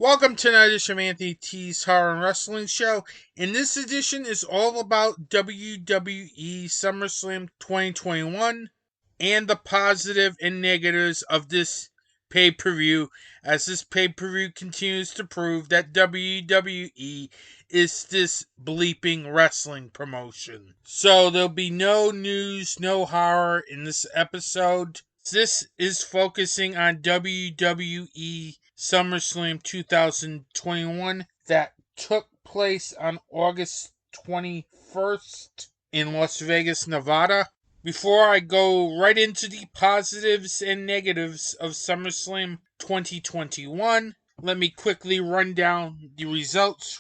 Welcome to another edition of Anthony T's Horror and Wrestling Show. And this edition is all about WWE SummerSlam 2021 and the positive and negatives of this pay-per-view, as this pay-per-view continues to prove that WWE is this bleeping wrestling promotion. So there'll be no news, no horror in this episode. This is focusing on WWE SummerSlam 2021 that took place on August 21st in Las Vegas, Nevada. Before I go right into the positives and negatives of SummerSlam 2021, let me quickly run down the results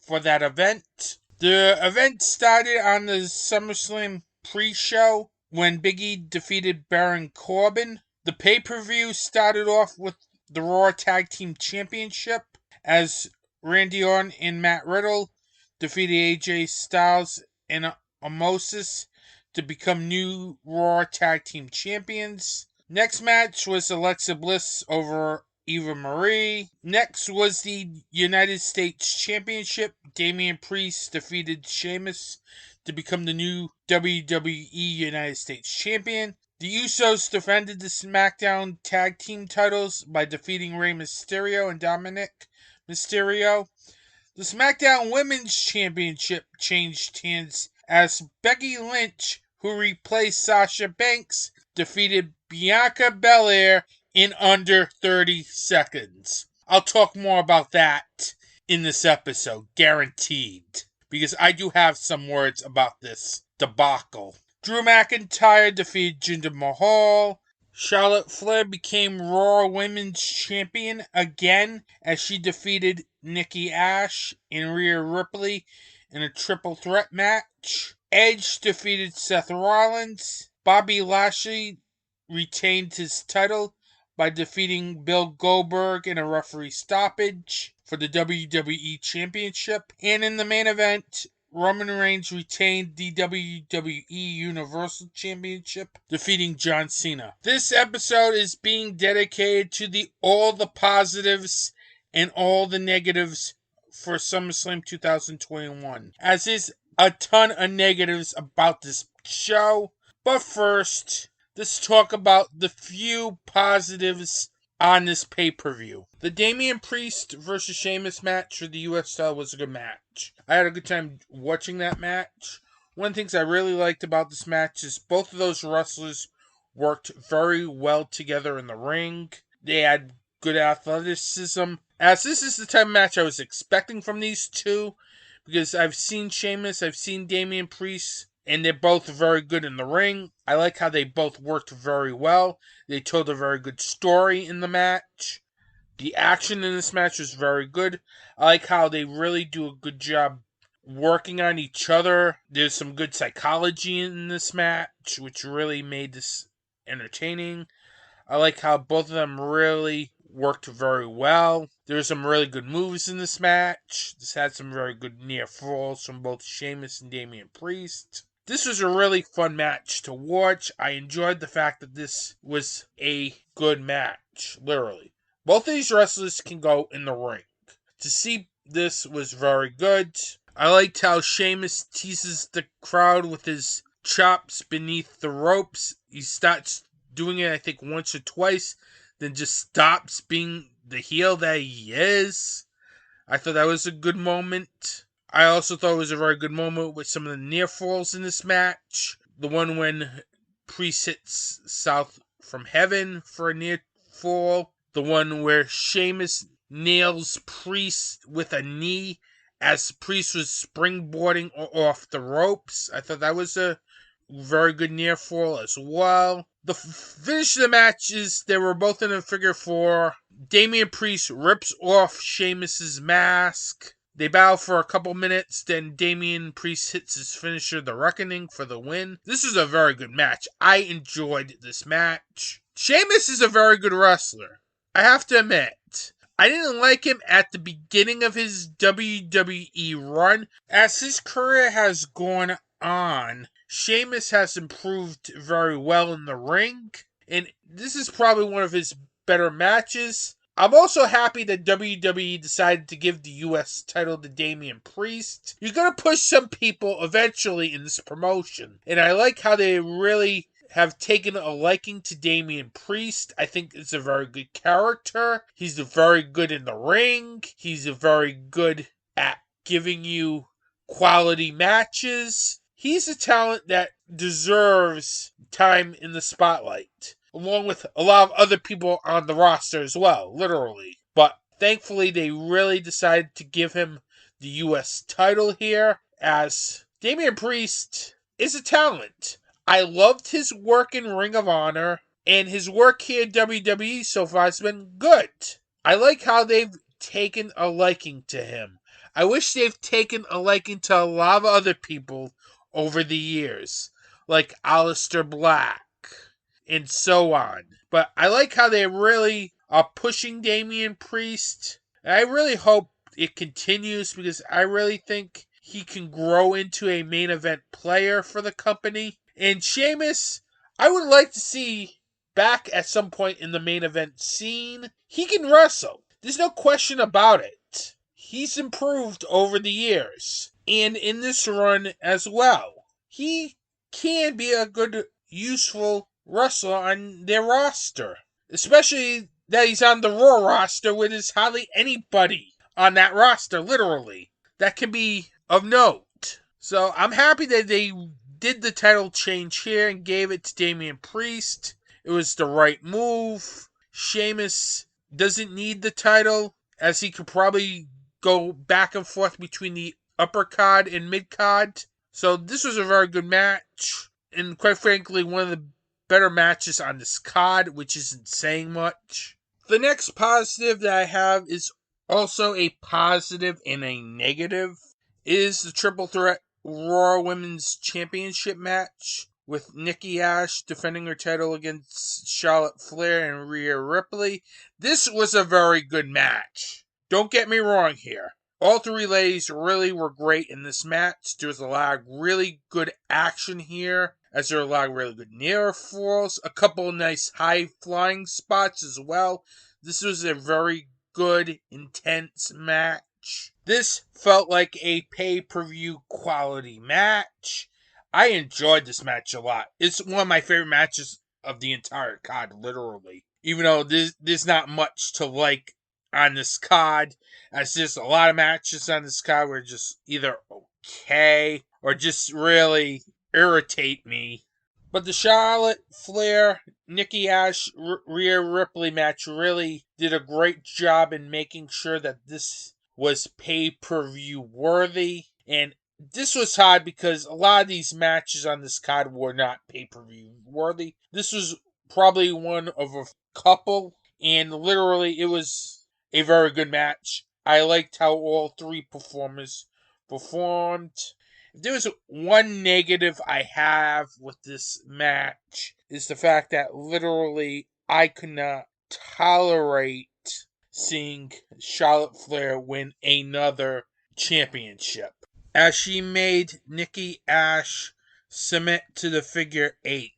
for that event. The event started on the SummerSlam pre-show when Big E defeated Baron Corbin. The pay-per-view started off with the Raw Tag Team Championship as Randy Orton and Matt Riddle defeated AJ Styles and Omos to become new Raw Tag Team Champions. Next match was Alexa Bliss over Eva Marie. Next was the United States Championship. Damian Priest defeated Sheamus to become the new WWE United States Champion. The Usos defended the SmackDown Tag Team titles by defeating Rey Mysterio and Dominic Mysterio. The SmackDown Women's Championship changed hands as Becky Lynch, who replaced Sasha Banks, defeated Bianca Belair in under 30 seconds. I'll talk more about that in this episode, guaranteed, because I do have some words about this debacle. Drew McIntyre defeated Jinder Mahal. Charlotte Flair became Raw Women's Champion again as she defeated Nikki Ash and Rhea Ripley in a triple threat match. Edge defeated Seth Rollins. Bobby Lashley retained his title by defeating Bill Goldberg in a referee stoppage for the WWE Championship. And in the main event, Roman Reigns retained the WWE Universal Championship, defeating John Cena. This episode is being dedicated to all the positives and all the negatives for SummerSlam 2021, as is a ton of negatives about this show. But first, let's talk about the few positives on this pay-per-view. The Damian Priest versus Sheamus match for the US title was a good match. I had a good time watching that match. One of the things I really liked about this match is both of those wrestlers worked very well together in the ring. They had good athleticism. As this is the type of match I was expecting from these two, because I've seen Sheamus, I've seen Damian Priest, and they're both very good in the ring. I like how they both worked very well. They told a very good story in the match. The action in this match was very good. I like how they really do a good job working on each other. There's some good psychology in this match, which really made this entertaining. I like how both of them really worked very well. There's some really good moves in this match. This had some very good near falls from both Sheamus and Damian Priest. This was a really fun match to watch. I enjoyed the fact that this was a good match, literally. Both of these wrestlers can go in the ring. To see this was very good. I liked how Sheamus teases the crowd with his chops beneath the ropes. He starts doing it, I think, once or twice, then just stops being the heel that he is. I thought that was a good moment. I also thought it was a very good moment with some of the near falls in this match. The one when Priest hits South from Heaven for a near fall. The one where Sheamus nails Priest with a knee as Priest was springboarding off the ropes. I thought that was a very good near fall as well. The finish of the match is they were both in a figure four. Damian Priest rips off Sheamus's mask. They battle for a couple minutes, then Damian Priest hits his finisher, the Reckoning, for the win. This was a very good match. I enjoyed this match. Sheamus is a very good wrestler. I have to admit, I didn't like him at the beginning of his WWE run. As his career has gone on, Sheamus has improved very well in the ring, and this is probably one of his better matches. I'm also happy that WWE decided to give the US title to Damian Priest. You're going to push some people eventually in this promotion. And I like how they really have taken a liking to Damian Priest. I think it's a very good character. He's very good in the ring. He's very good at giving you quality matches. He's a talent that deserves time in the spotlight, along with a lot of other people on the roster as well, literally. But thankfully, they really decided to give him the US title here, as Damian Priest is a talent. I loved his work in Ring of Honor, and his work here at WWE so far has been good. I like how they've taken a liking to him. I wish they've taken a liking to a lot of other people over the years, like Aleister Black and so on. But I like how they really are pushing Damian Priest. I really hope it continues, because I really think he can grow into a main event player for the company. And Sheamus, I would like to see back at some point in the main event scene. He can wrestle. There's no question about it. He's improved over the years, and in this run as well. He can be a good, useful wrestler on their roster, especially that he's on the Raw roster, where there's hardly anybody on that roster, literally, that can be of note. So I'm happy that they did the title change here and gave it to Damian Priest. It was the right move. Sheamus doesn't need the title, as he could probably go back and forth between the upper card and mid card. So this was a very good match, and quite frankly, one of the better matches on this card, which isn't saying much. The next positive that I have is also a positive and a negative. It is the Triple Threat Raw Women's Championship match, with Nikki Ash defending her title against Charlotte Flair and Rhea Ripley. This was a very good match. Don't get me wrong here. All three ladies really were great in this match. There was a lot of really good action here, as there were a lot of really good near falls, a couple of nice high flying spots as well. This was a very good, intense match. This felt like a pay-per-view quality match. I enjoyed this match a lot. It's one of my favorite matches of the entire card, literally. Even though there's not much to like on this card, as there's a lot of matches on this card where just either okay or just really irritate me. But the Charlotte Flair, Nikki Ash, Rhea Ripley match really did a great job in making sure that this was pay-per-view worthy. And this was hard because a lot of these matches on this card were not pay-per-view worthy. This was probably one of a couple, and literally it was a very good match. I liked how all three performers performed. If there was one negative I have with this match, is the fact that literally I could not tolerate seeing Charlotte Flair win another championship, as she made Nikki Ash submit to the figure 8.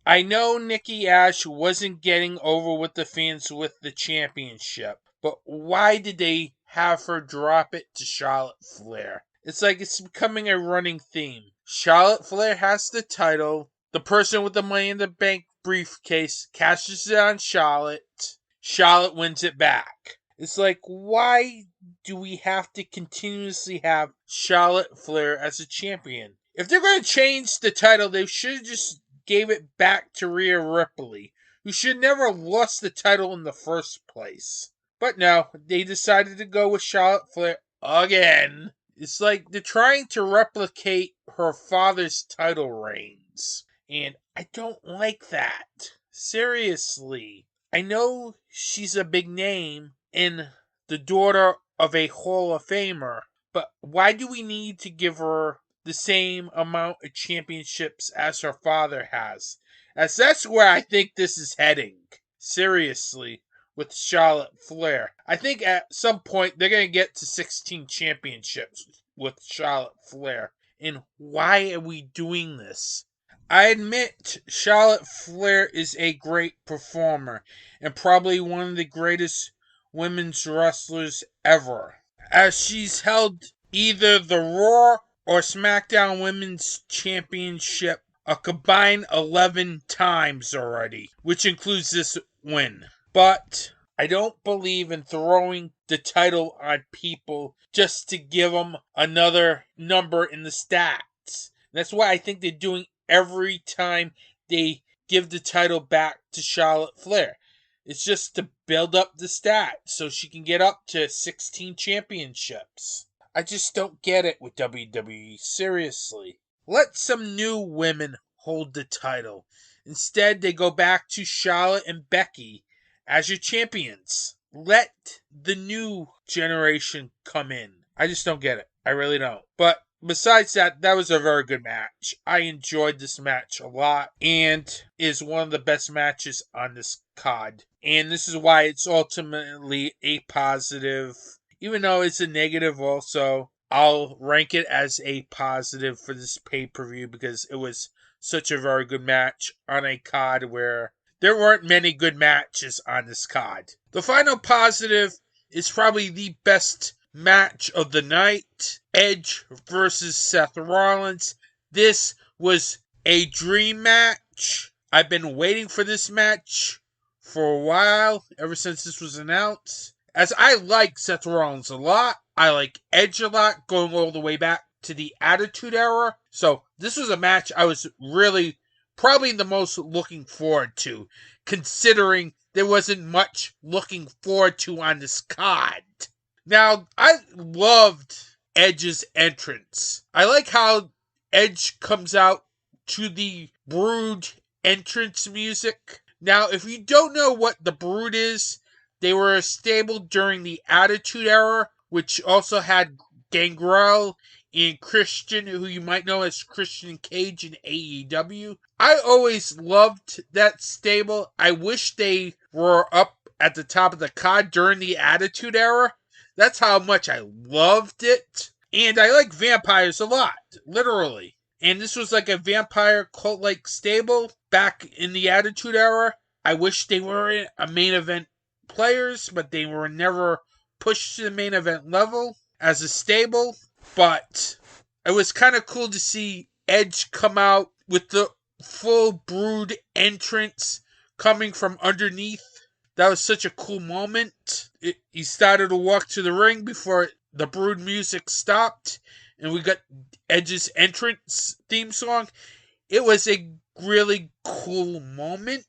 I know Nikki Ash wasn't getting over with the fans with the championship, but why did they have her drop it to Charlotte Flair? It's like it's becoming a running theme. Charlotte Flair has the title. The person with the Money in the Bank briefcase cashes it on Charlotte. Charlotte wins it back. It's like, why do we have to continuously have Charlotte Flair as a champion? If they're going to change the title, they should have just gave it back to Rhea Ripley, who should never have lost the title in the first place. But no, they decided to go with Charlotte Flair again. It's like they're trying to replicate her father's title reigns, and I don't like that. Seriously. I know she's a big name and the daughter of a Hall of Famer, but why do we need to give her the same amount of championships as her father has? As that's where I think this is heading. Seriously. With Charlotte Flair. I think at some point they're going to get to 16 championships with Charlotte Flair. And why are we doing this? I admit Charlotte Flair is a great performer and probably one of the greatest women's wrestlers ever, as she's held either the Raw or SmackDown Women's Championship a combined 11 times already, which includes this win. But I don't believe in throwing the title on people just to give them another number in the stats. That's why I think they're doing every time they give the title back to Charlotte Flair. It's just to build up the stats so she can get up to 16 championships. I just don't get it with WWE, seriously. Let some new women hold the title. Instead, they go back to Charlotte and Becky as your champions. Let the new generation come in. I just don't get it. I really don't. But besides that, that was a very good match. I enjoyed this match a lot and is one of the best matches on this card. And this is why it's ultimately a positive. Even though it's a negative also, I'll rank it as a positive for this pay-per-view because it was such a very good match on a card where there weren't many good matches on this card. The final positive is probably the best match of the night. Edge versus Seth Rollins. This was a dream match. I've been waiting for this match for a while, ever since this was announced. As I like Seth Rollins a lot, I like Edge a lot, going all the way back to the Attitude Era. So this was a match I was really probably the most looking forward to, considering there wasn't much looking forward to on this card. Now, I loved Edge's entrance. I like how Edge comes out to the Brood entrance music. Now, if you don't know what the Brood is, they were a stable during the Attitude Era, which also had Gangrel and Christian, who you might know as Christian Cage in AEW. I always loved that stable. I wish they were up at the top of the card during the Attitude Era. That's how much I loved it. And I like vampires a lot, literally. And this was like a vampire cult-like stable back in the Attitude Era. I wish they were a main event players, but they were never pushed to the main event level as a stable. But it was kind of cool to see Edge come out with the full Brood entrance coming from underneath. That was such a cool moment. He started to walk to the ring before the Brood music stopped, and we got Edge's entrance theme song. It was a really cool moment.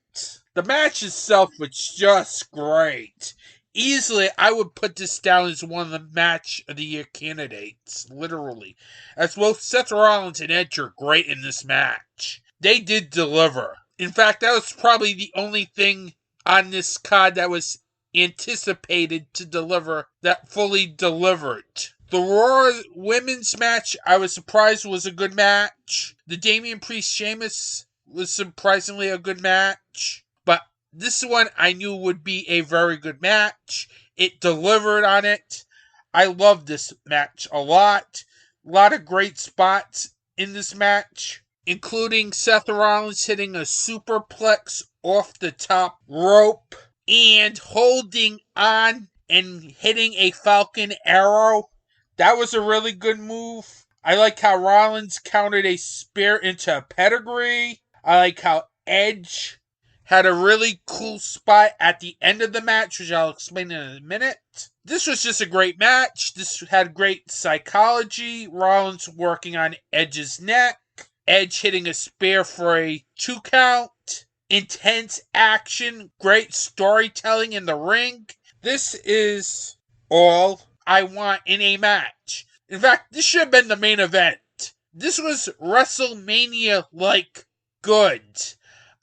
The match itself was just great. Easily, I would put this down as one of the match of the year candidates, literally. As both Seth Rollins and Edge are great in this match. They did deliver. In fact, that was probably the only thing on this card that was anticipated to deliver that fully delivered. The Raw women's match, I was surprised was a good match. The Damian Priest-Sheamus was surprisingly a good match. But this one I knew would be a very good match. It delivered on it. I love this match a lot. A lot of great spots in this match, including Seth Rollins hitting a superplex off the top rope and holding on and hitting a Falcon Arrow. That was a really good move. I like how Rollins countered a spear into a pedigree. I like how Edge had a really cool spot at the end of the match, which I'll explain in a minute. This was just a great match. This had great psychology. Rollins working on Edge's neck. Edge hitting a spear for a 2 count. Intense action. Great storytelling in the ring. This is all I want in a match. In fact, this should have been the main event. This was WrestleMania-like good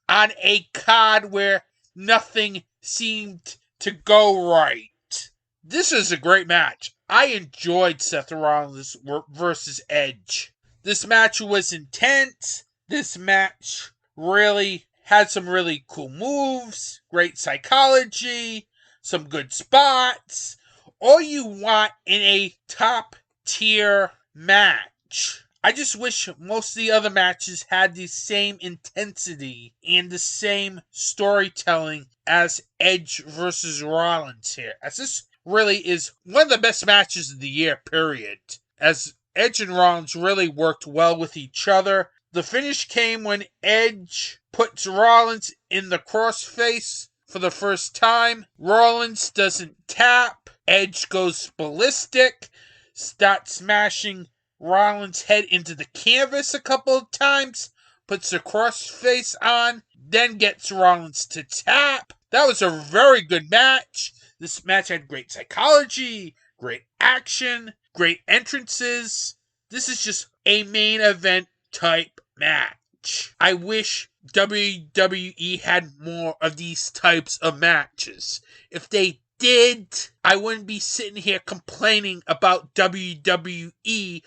on a card where nothing seemed to go right. This is a great match. I enjoyed Seth Rollins versus Edge. This match was intense. This match really had some really cool moves, great psychology, some good spots. All you want in a top tier match. I just wish most of the other matches had the same intensity and the same storytelling as Edge versus Rollins here, as this really is one of the best matches of the year, period. As Edge and Rollins really worked well with each other. The finish came when Edge puts Rollins in the crossface for the first time. Rollins doesn't tap. Edge goes ballistic, starts smashing Rollins' head into the canvas a couple of times, puts the crossface on, then gets Rollins to tap. That was a very good match. This match had great psychology, great action, great entrances. This is just a main event type match. I wish WWE had more of these types of matches. If they did, I wouldn't be sitting here complaining about WWE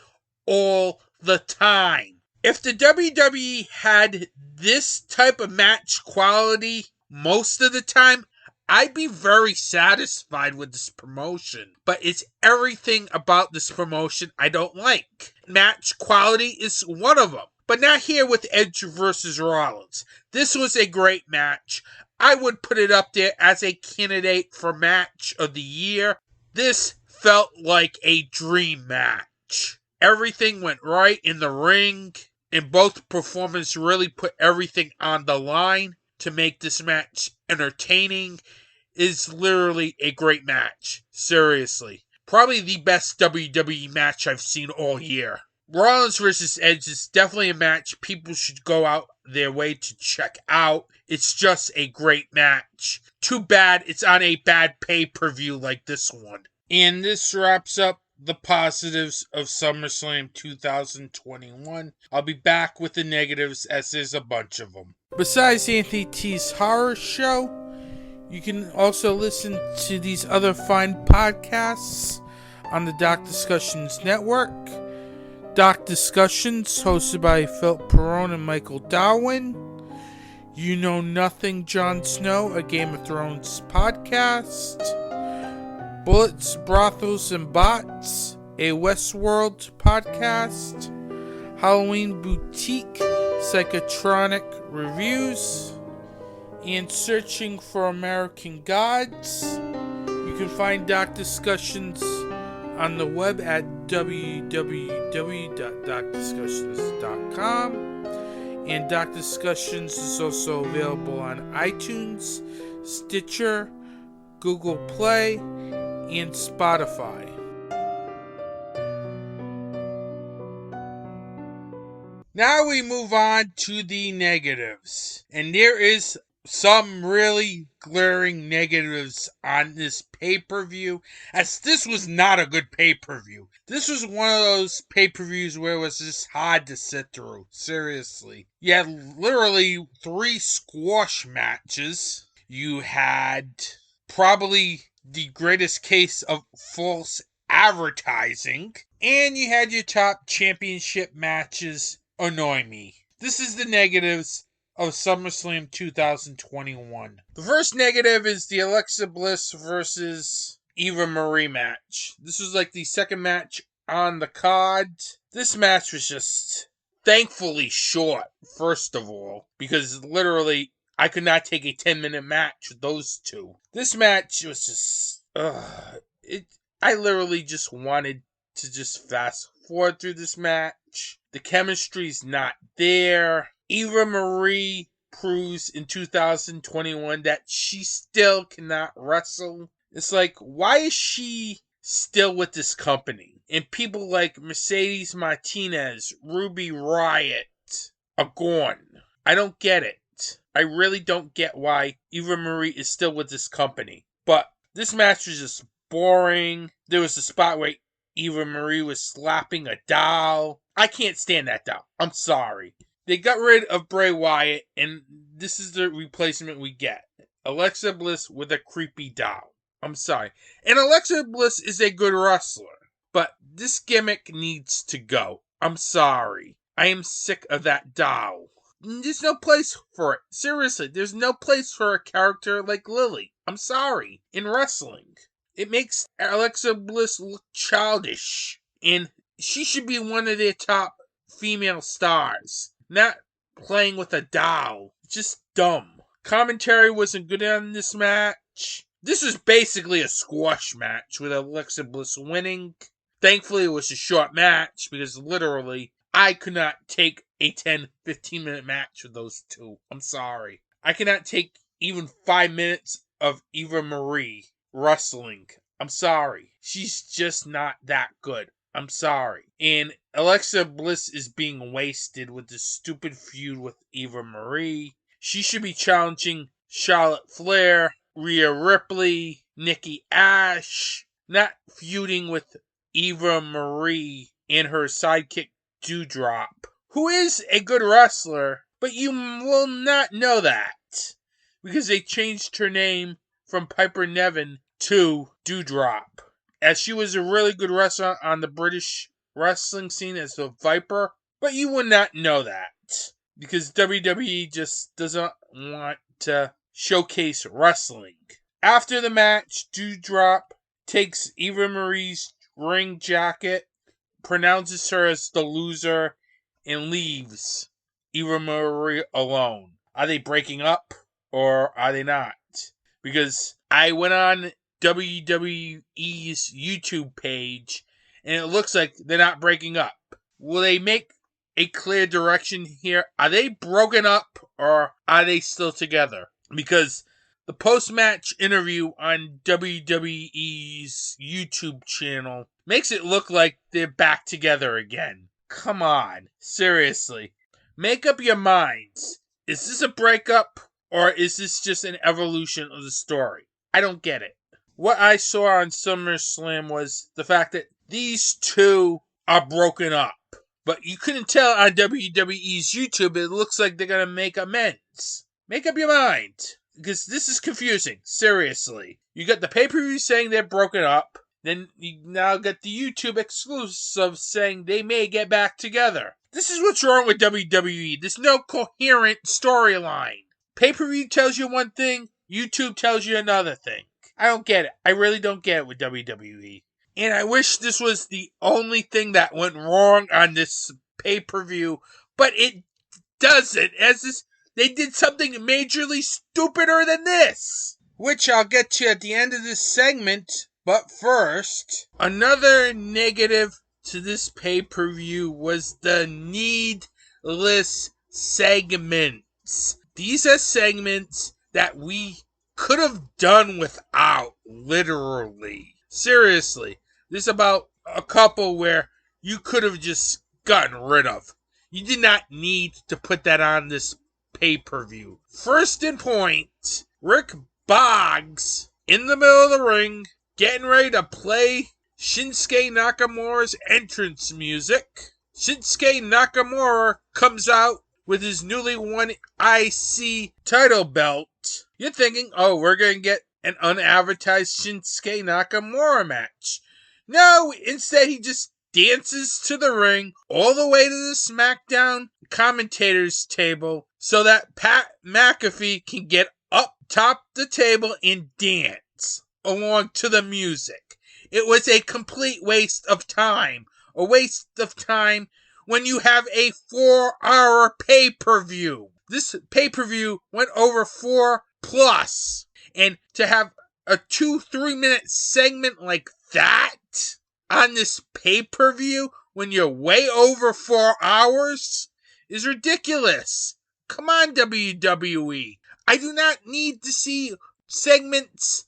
all the time. If the WWE had this type of match quality most of the time, I'd be very satisfied with this promotion. But it's everything about this promotion I don't like. Match quality is one of them. But not here with Edge versus Rollins. This was a great match. I would put it up there as a candidate for match of the year. This felt like a dream match. Everything went right in the ring, and both performers really put everything on the line to make this match entertaining. It's literally a great match. Seriously. Probably the best WWE match I've seen all year. Rollins vs. Edge is definitely a match people should go out their way to check out. It's just a great match. Too bad it's on a bad pay-per-view like this one. And this wraps up the positives of SummerSlam 2021. I'll be back with the negatives, as there's a bunch of them. Besides Anthony T's horror show, you can also listen to these other fine podcasts on the Doc Discussions Network. Doc Discussions, hosted by Philip Perrone and Michael Darwin. You Know Nothing, Jon Snow, a Game of Thrones podcast. Bullets, Brothels, and Bots, a Westworld podcast. Halloween Boutique, Psychotronic Reviews. And Searching for American Gods. You can find Doc Discussions on the web at www.docdiscussions.com, and Doc Discussions is also available on iTunes, Stitcher, Google Play, and Spotify. Now we move on to the negatives, and there is some really glaring negatives on this pay-per-view, as this was not a good pay-per-view. This was one of those pay-per-views where it was just hard to sit through, seriously. You had literally 3 squash matches. You had probably the greatest case of false advertising, and you had your top championship matches annoy me. This is the negatives of SummerSlam 2021. The first negative is the Alexa Bliss versus Eva Marie match. This was like the second match on the card. This match was just thankfully short, first of all, because literally I could not take a 10-minute match with those two. This match was just I literally just wanted to just fast forward through this match. The chemistry's not there. Eva Marie proves in 2021 that she still cannot wrestle. It's like, why is she still with this company? And people like Mercedes Martinez, Ruby Riott are gone. I don't get it. I really don't get why Eva Marie is still with this company. But this match was just boring. There was a spot where Eva Marie was slapping a doll. I can't stand that doll. I'm sorry. They got rid of Bray Wyatt, and this is the replacement we get. Alexa Bliss with a creepy doll. I'm sorry. And Alexa Bliss is a good wrestler, but this gimmick needs to go. I'm sorry. I am sick of that doll. There's no place for it. Seriously, there's no place for a character like Lily. I'm sorry. In wrestling. It makes Alexa Bliss look childish, and she should be one of their top female stars, not playing with a doll. Just dumb. Commentary wasn't good on this match. This was basically a squash match with Alexa Bliss winning. Thankfully, it was a short match because literally I could not take a 10-15 minute match with those two. I'm sorry. I cannot take even 5 minutes of Eva Marie wrestling. I'm sorry. She's just not that good. I'm sorry. And Alexa Bliss is being wasted with this stupid feud with Eva Marie. She should be challenging Charlotte Flair, Rhea Ripley, Nikki Ash, not feuding with Eva Marie and her sidekick Doudrop, who is a good wrestler, but you will not know that because they changed her name from Piper Niven to Doudrop, as she was a really good wrestler on the British wrestling scene as a Viper, but you would not know that because WWE just doesn't want to showcase wrestling. After the match, Doudrop takes Eva Marie's ring jacket, pronounces her as the loser, and leaves Eva Marie alone. Are they breaking up or are they not? Because I went on WWE's YouTube page and it looks like they're not breaking up. Will they make a clear direction here? Are they broken up or are they still together? Because the post-match interview on WWE's YouTube channel makes it look like they're back together again. Come on, seriously. Make up your minds. Is this a breakup or is this just an evolution of the story? I don't get it. What I saw on SummerSlam was the fact that these two are broken up. But you couldn't tell on WWE's YouTube, it looks like they're going to make amends. Make up your mind. Because this is confusing. Seriously. You got the pay-per-view saying they're broken up. Then you now got the YouTube exclusive saying they may get back together. This is what's wrong with WWE. There's no coherent storyline. Pay-per-view tells you one thing. YouTube tells you another thing. I don't get it. I really don't get it with WWE. And I wish this was the only thing that went wrong on this pay-per-view, but it doesn't. They did something majorly stupider than this, which I'll get to at the end of this segment. But first, another negative to this pay-per-view was the needless segments. These are segments that we could have done without, literally. Seriously. There's about a couple where you could have just gotten rid of. You did not need to put that on this pay-per-view. First in point, Rick Boggs in the middle of the ring, getting ready to play Shinsuke Nakamura's entrance music. Shinsuke Nakamura comes out with his newly won IC title belt. You're thinking, oh, we're going to get an unadvertised Shinsuke Nakamura match. No, instead he just dances to the ring all the way to the SmackDown commentators table so that Pat McAfee can get up top the table and dance along to the music. It was a complete waste of time. A waste of time when you have a 4-hour pay-per-view. This pay-per-view went over 4+. And to have a 2-3 minute segment like that on this pay-per-view when you're way over 4 hours is ridiculous. Come on, WWE. I do not need to see segments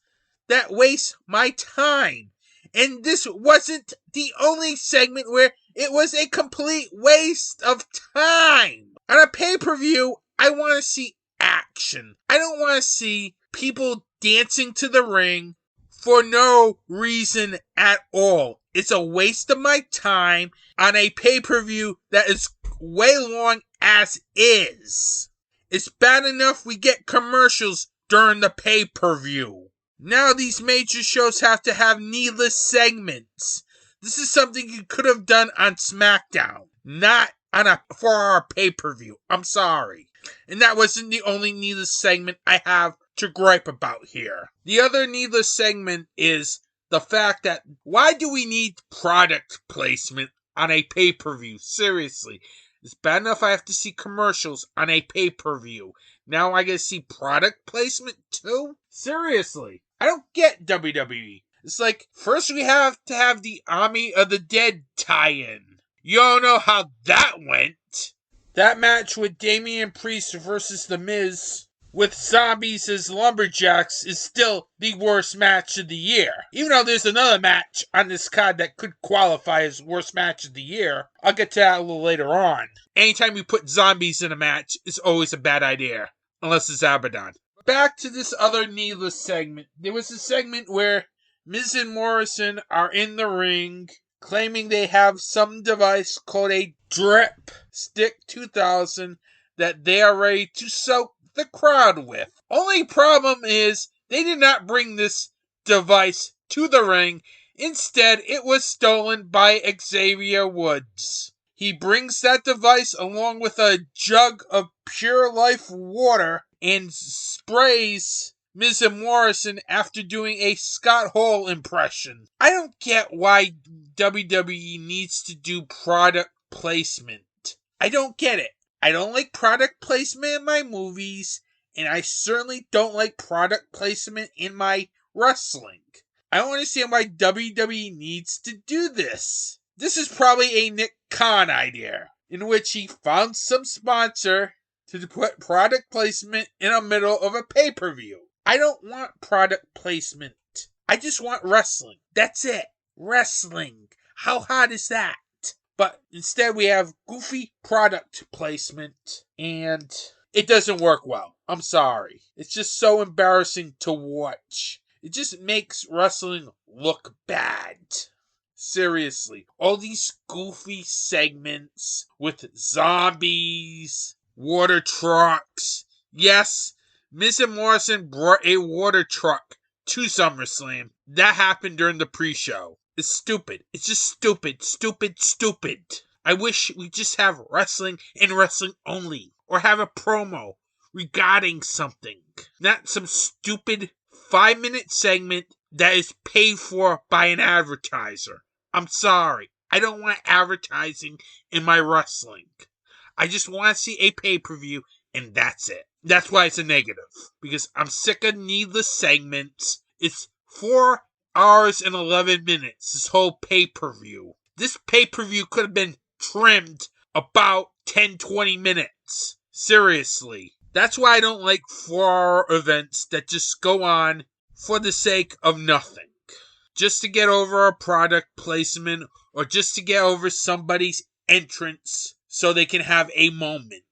that waste my time. And this wasn't the only segment where it was a complete waste of time. On a pay-per-view, I want to see action. I don't want to see people dancing to the ring for no reason at all. It's a waste of my time on a pay-per-view that is way long as is. It's bad enough we get commercials during the pay-per-view. Now these major shows have to have needless segments. This is something you could have done on SmackDown, not on a 4-hour pay-per-view. I'm sorry. And that wasn't the only needless segment I have to gripe about here. The other needless segment is the fact that why do we need product placement on a pay-per-view. Seriously. It's bad enough I have to see commercials on a pay-per-view. Now I gotta see product placement too? Seriously. I don't get WWE. It's like, first we have to have the Army of the Dead tie-in. You all know how that went. That match with Damian Priest versus The Miz with zombies as lumberjacks is still the worst match of the year. Even though there's another match on this card that could qualify as worst match of the year. I'll get to that a little later on. Anytime you put zombies in a match, it's always a bad idea. Unless it's Abaddon. Back to this other needless segment. There was a segment where Miz and Morrison are in the ring, claiming they have some device called a Drip Stick 2000 that they are ready to soak the crowd with. Only problem is they did not bring this device to the ring. Instead, it was stolen by Xavier Woods. He brings that device along with a jug of Pure Life water and sprays Miz and Morrison after doing a Scott Hall impression. I don't get why WWE needs to do product placement. I don't get it. I don't like product placement in my movies, and I certainly don't like product placement in my wrestling. I don't understand why WWE needs to do this. This is probably a Nick Khan idea, in which he found some sponsor to put product placement in the middle of a pay-per-view. I don't want product placement. I just want wrestling. That's it. Wrestling. How hard is that? But instead we have goofy product placement, and it doesn't work well. I'm sorry. It's just so embarrassing to watch. It just makes wrestling look bad. Seriously. All these goofy segments with zombies, water trucks. Yes, Miz and Morrison brought a water truck to SummerSlam. That happened during the pre-show. It's stupid. It's just stupid. Stupid. I wish we just have wrestling and wrestling only. Or have a promo regarding something. Not some stupid 5-minute segment that is paid for by an advertiser. I'm sorry. I don't want advertising in my wrestling. I just want to see a pay-per-view, and that's it. That's why it's a negative. Because I'm sick of needless segments. It's 4 hours and 11 minutes, this whole pay-per-view. This pay-per-view could have been trimmed about 10-20 minutes. Seriously. That's why I don't like 4-hour events that just go on for the sake of nothing. Just to get over a product placement or just to get over somebody's entrance so they can have a moment.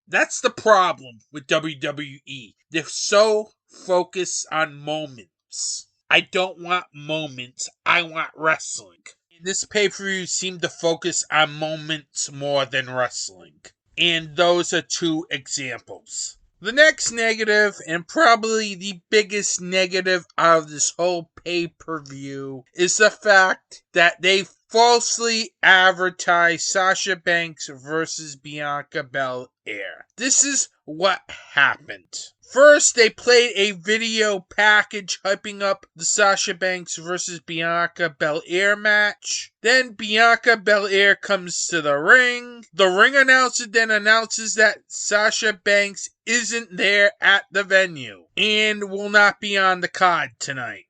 That's the problem with WWE. They're so focused on moments. I don't want moments. I want wrestling. This pay-per-view seemed to focus on moments more than wrestling. And those are 2 examples. The next negative, and probably the biggest negative out of this whole pay-per-view, is the fact that they falsely advertised Sasha Banks versus Bianca Belair. This is what happened. First, they played a video package hyping up the Sasha Banks versus Bianca Belair match. Then Bianca Belair comes to the ring. The ring announcer then announces that Sasha Banks isn't there at the venue and will not be on the card tonight.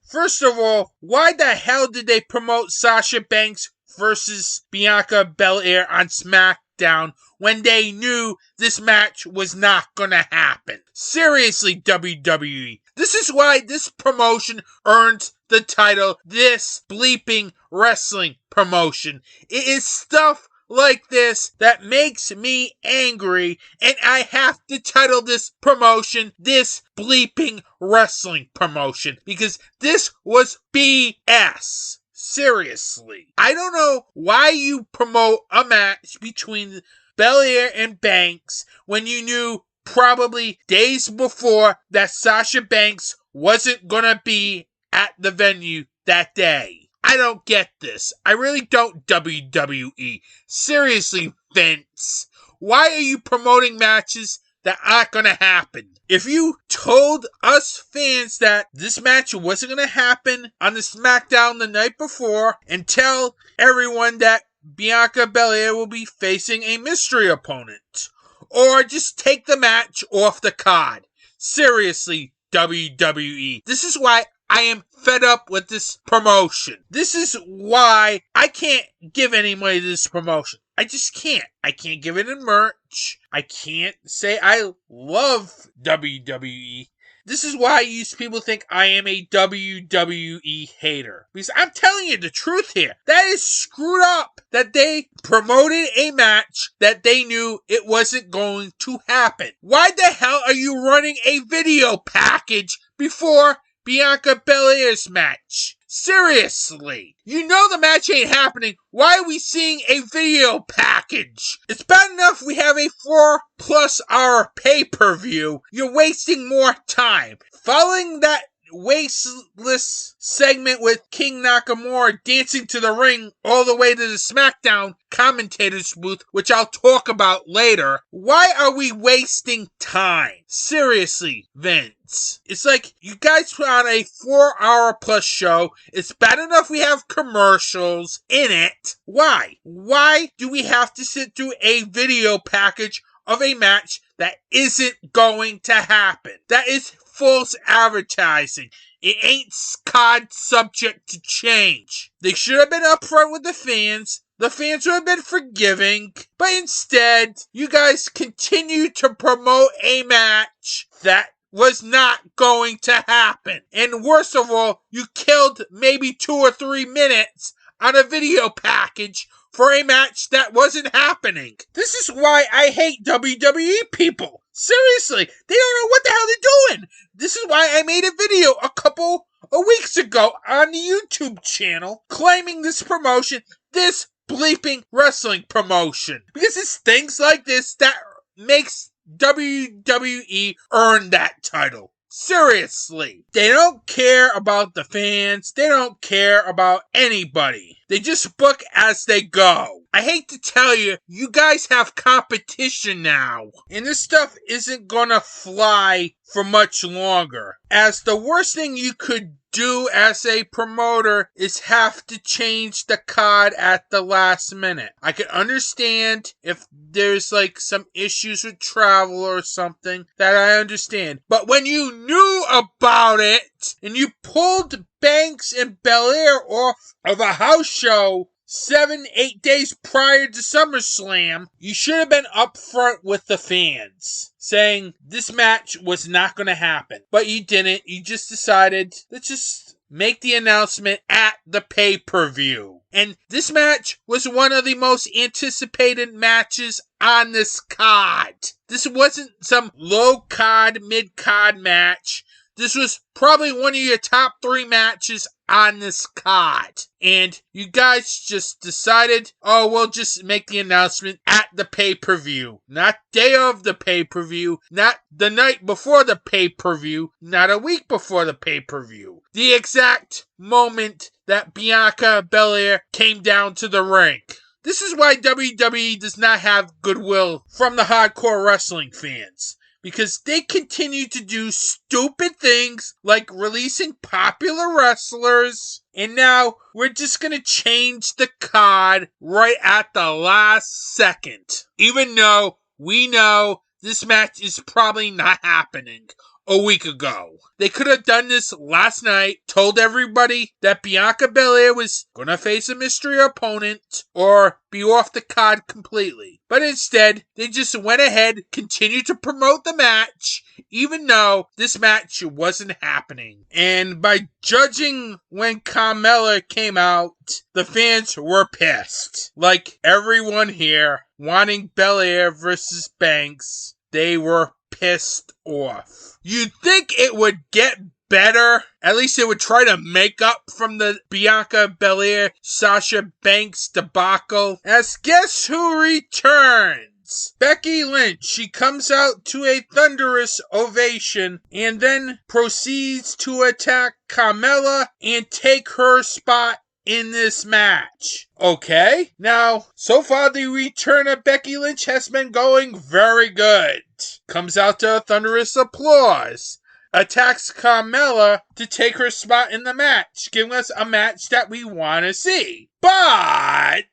First of all, why the hell did they promote Sasha Banks versus Bianca Belair on SmackDown when they knew this match was not gonna happen? Seriously, WWE. This is why this promotion earns the title, this bleeping wrestling promotion. It is stuff like this that makes me angry, and I have to title this promotion this bleeping wrestling promotion because this was BS. Seriously. I don't know why you promote a match between Belair and Banks when you knew probably days before that Sasha Banks wasn't gonna be at the venue that day. I don't get this. I really don't, WWE. Seriously, Vince. Why are you promoting matches that aren't gonna happen? If you told us fans that this match wasn't gonna happen on the SmackDown the night before, and tell everyone that Bianca Belair will be facing a mystery opponent. Or just take the match off the card. Seriously, WWE. This is why I am fed up with this promotion. This is why I can't give any money to this promotion. I just can't. I can't give it in merch. I can't say I love WWE. This is why people think I am a WWE hater. Because I'm telling you the truth here. That is screwed up. That they promoted a match that they knew it wasn't going to happen. Why the hell are you running a video package before Bianca Belair's match? Seriously. You know the match ain't happening. Why are we seeing a video package? It's bad enough we have a 4+ hour pay-per-view. You're wasting more time. Following that wasteless segment with King Nakamura dancing to the ring all the way to the SmackDown commentator's booth, which I'll talk about later. Why are we wasting time? Seriously, Vince. It's like you guys put on a 4-hour plus show. It's bad enough we have commercials in it. Why? Why do we have to sit through a video package of a match that isn't going to happen? That is false advertising. It ain't card subject to change. They should have been upfront with the fans. The fans would have been forgiving. But instead, you guys continue to promote a match that was not going to happen. And worst of all, you killed maybe 2 or 3 minutes on a video package for a match that wasn't happening. This is why I hate WWE people. Seriously, they don't know what the hell they're doing. This is why I made a video a couple of weeks ago on the YouTube channel claiming this promotion, this bleeping wrestling promotion. Because it's things like this that makes WWE earn that title. Seriously. They don't care about the fans. They don't care about anybody. They just book as they go. I hate to tell you, you guys have competition now. And this stuff isn't gonna fly for much longer. As the worst thing you could do as a promoter is have to change the card at the last minute. I can understand if there's like some issues with travel or something, that I understand. But when you knew about it and you pulled Banks and Belair off of a house show 7-8 days prior to SummerSlam, you should have been upfront with the fans, saying this match was not going to happen. But you didn't. You just decided, let's just make the announcement at the pay-per-view. And this match was one of the most anticipated matches on this card. This wasn't some low-card, mid-card match. This was probably one of your top 3 matches on this card. And you guys just decided, oh, we'll just make the announcement at the pay-per-view. Not day of the pay-per-view, not the night before the pay-per-view, not a week before the pay-per-view. The exact moment that Bianca Belair came down to the ring. This is why WWE does not have goodwill from the hardcore wrestling fans. Because they continue to do stupid things like releasing popular wrestlers. And now we're just going to change the card right at the last second. Even though we know this match is probably not happening a week ago. They could have done this last night, told everybody that Bianca Belair was going to face a mystery opponent or be off the card completely. But instead, they just went ahead, continued to promote the match, even though this match wasn't happening. And by judging when Carmella came out, the fans were pissed. Like everyone here, wanting Belair versus Banks, they were pissed off. You'd think it would get better. At least it would try to make up from the Bianca Belair, Sasha Banks debacle. As guess who returns? Becky Lynch. She comes out to a thunderous ovation and then proceeds to attack Carmella and take her spot in this match. Okay, now, so far the return of Becky Lynch has been going very good. Comes out to a thunderous applause. attacks Carmella to take her spot in the match, giving us a match that we want to see. But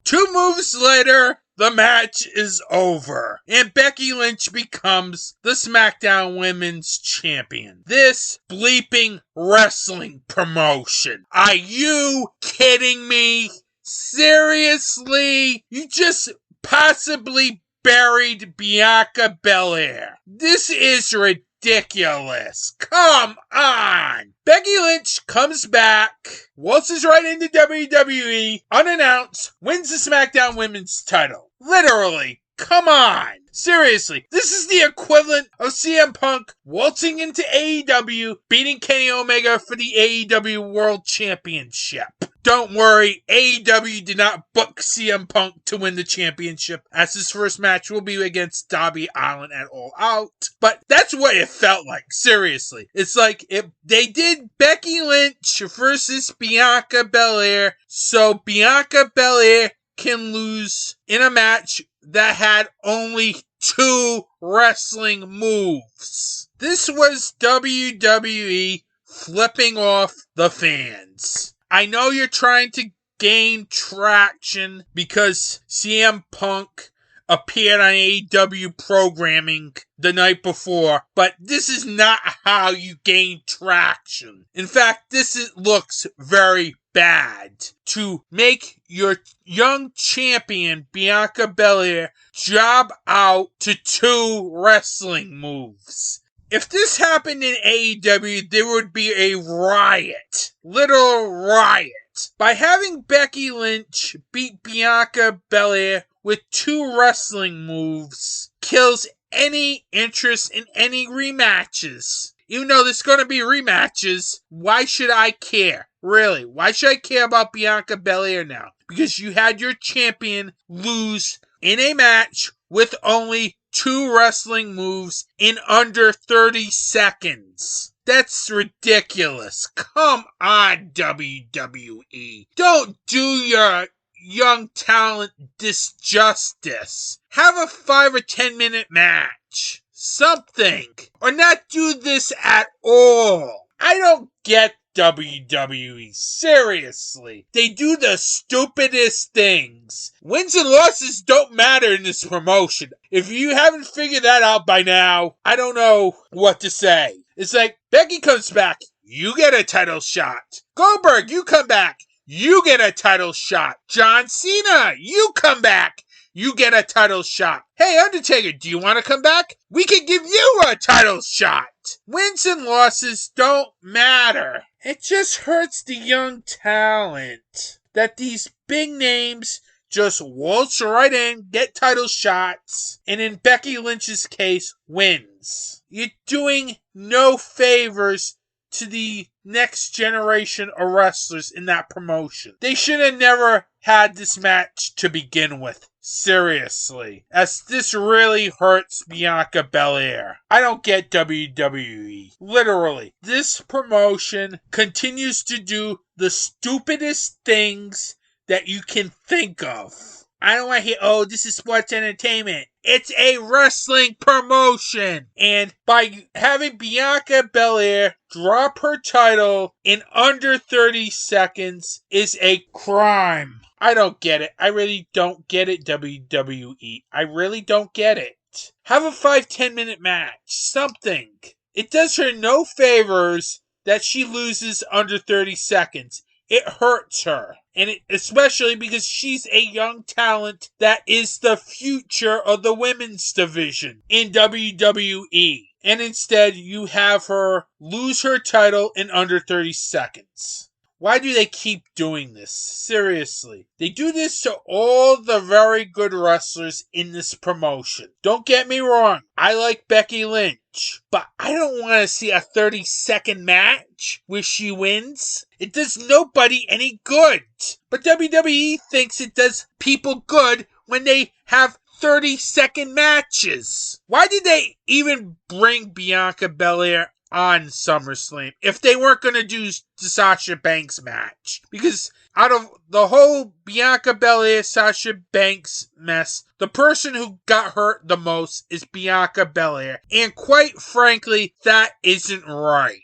2 moves later, the match is over, and Becky Lynch becomes the SmackDown Women's Champion. This bleeping wrestling promotion. Are you kidding me? Seriously? You just possibly buried Bianca Belair. This is ridiculous. Come on. Becky Lynch comes back, waltzes right into WWE, unannounced, wins the SmackDown Women's title. Literally. Come on. Seriously, this is the equivalent of CM Punk waltzing into AEW, beating Kenny Omega for the AEW World Championship. Don't worry, AEW did not book CM Punk to win the championship, as his first match will be against Darby Allin at All Out. But that's what it felt like, seriously. It's like they did Becky Lynch versus Bianca Belair, so Bianca Belair can lose in a match that had only 2 wrestling moves. This was WWE flipping off the fans. I know you're trying to gain traction because CM Punk appeared on AEW programming the night before, but this is not how you gain traction. In fact, looks very bad to make your young champion Bianca Belair job out to 2 wrestling moves. If this happened in AEW, there would be a riot. Literal riot. By having Becky Lynch beat Bianca Belair with 2 wrestling moves, kills any interest in any rematches. Even though there's going to be rematches, why should I care? Really, why should I care about Bianca Belair now? Because you had your champion lose in a match with only 2 wrestling moves in under 30 seconds. That's ridiculous. Come on, WWE. Don't do your young talent disjustice. Have a 5 or 10 minute match. Something. Or not do this at all. I don't get WWE. Seriously. They do the stupidest things. Wins and losses don't matter in this promotion. If you haven't figured that out by now, I don't know what to say. It's like, Becky comes back, you get a title shot. Goldberg, you come back, you get a title shot. John Cena, you come back, you get a title shot. Hey, Undertaker, do you want to come back? We can give you a title shot. Wins and losses don't matter. It just hurts the young talent that these big names just waltz right in, get title shots, and in Becky Lynch's case, wins. You're doing no favors to the next generation of wrestlers in that promotion. They should have never had this match to begin with. Seriously. As this really hurts Bianca Belair. I don't get WWE. Literally. This promotion continues to do the stupidest things that you can think of. I don't want to hear, oh, this is sports entertainment. It's a wrestling promotion. And by having Bianca Belair drop her title in under 30 seconds is a crime. I don't get it. I really don't get it, WWE. I really don't get it. Have a 5-10 minute match. Something. It does her no favors that she loses under 30 seconds. It hurts her. And especially because she's a young talent that is the future of the women's division in WWE. And instead, you have her lose her title in under 30 seconds. Why do they keep doing this? Seriously. They do this to all the very good wrestlers in this promotion. Don't get me wrong. I like Becky Lynch. But I don't want to see a 30-second match where she wins. It does nobody any good. But WWE thinks it does people good when they have 30-second matches. Why did they even bring Bianca Belair on SummerSlam if they weren't going to do the Sasha Banks match? Because out of the whole Bianca Belair, Sasha Banks mess, the person who got hurt the most is Bianca Belair. And quite frankly, that isn't right.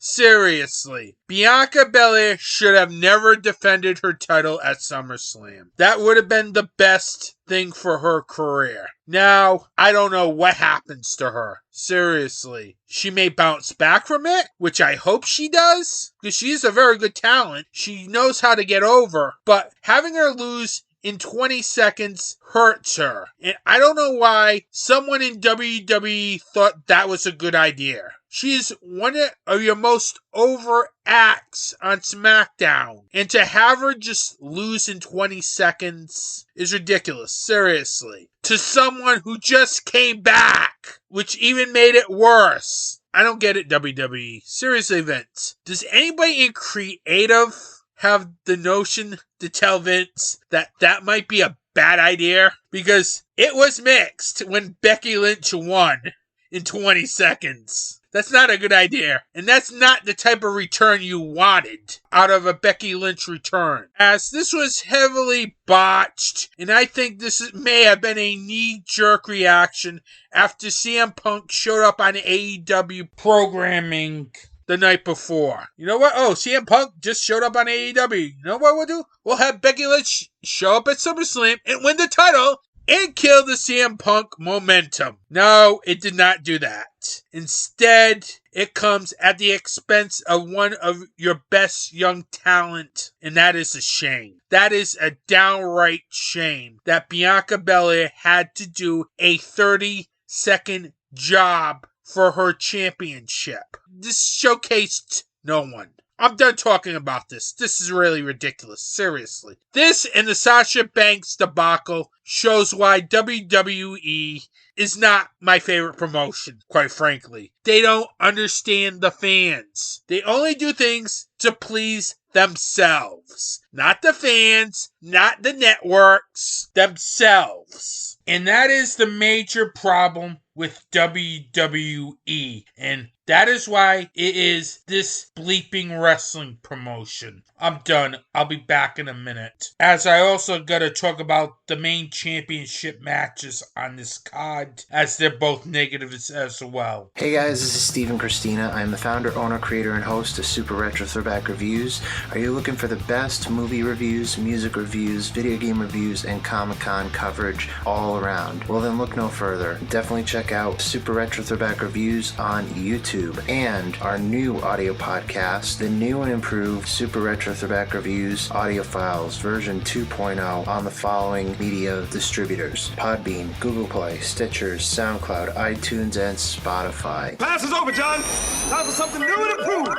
Seriously, Bianca Belair should have never defended her title at SummerSlam. That would have been the best thing for her career. Now, I don't know what happens to her. Seriously. She may bounce back from it, which I hope she does, because she is a very good talent. She knows how to get over, but having her lose in 20 seconds hurts her. And I don't know why someone in WWE thought that was a good idea. She's one of your most over acts on SmackDown. And to have her just lose in 20 seconds is ridiculous. Seriously. To someone who just came back, which even made it worse. I don't get it, WWE. Seriously, Vince. Does anybody in creative have the notion to tell Vince that that might be a bad idea? Because it was mixed when Becky Lynch won in 20 seconds. That's not a good idea. And that's not the type of return you wanted out of a Becky Lynch return. As this was heavily botched, and I think this may have been a knee-jerk reaction after CM Punk showed up on AEW programming the night before. You know what? Oh, CM Punk just showed up on AEW. You know what we'll do? We'll have Becky Lynch show up at SummerSlam and win the title and kill the CM Punk momentum. No, it did not do that. Instead, it comes at the expense of one of your best young talent, and that is a shame. That is a downright shame that Bianca Belair had to do a 30-second job for her championship. This showcased no one. I'm done talking about this. This is really ridiculous. Seriously. This and the Sasha Banks debacle shows why WWE is not my favorite promotion, quite frankly. They don't understand the fans. They only do things to please themselves. Not the fans, not the networks, themselves. And that is the major problem with WWE. And that is why it is this bleeping wrestling promotion. I'm done. I'll be back in a minute. As I also gotta talk about the main championship matches on this card, as they're both negatives as well. Hey guys, this is Steve and Christina. I'm the founder, owner, creator, and host of Super Retro Throwback Reviews. Are you looking for the best movie reviews, music reviews, video game reviews, and Comic-Con coverage all around? Well then look no further. Definitely check out Super Retro Throwback Reviews on YouTube and our new audio podcast, the new and improved Super Retro Throwback Reviews audio files version 2.0 on the following media distributors: Podbean, Google Play, Stitcher, SoundCloud, iTunes, and Spotify. Class is over, John. Time for something new and improved.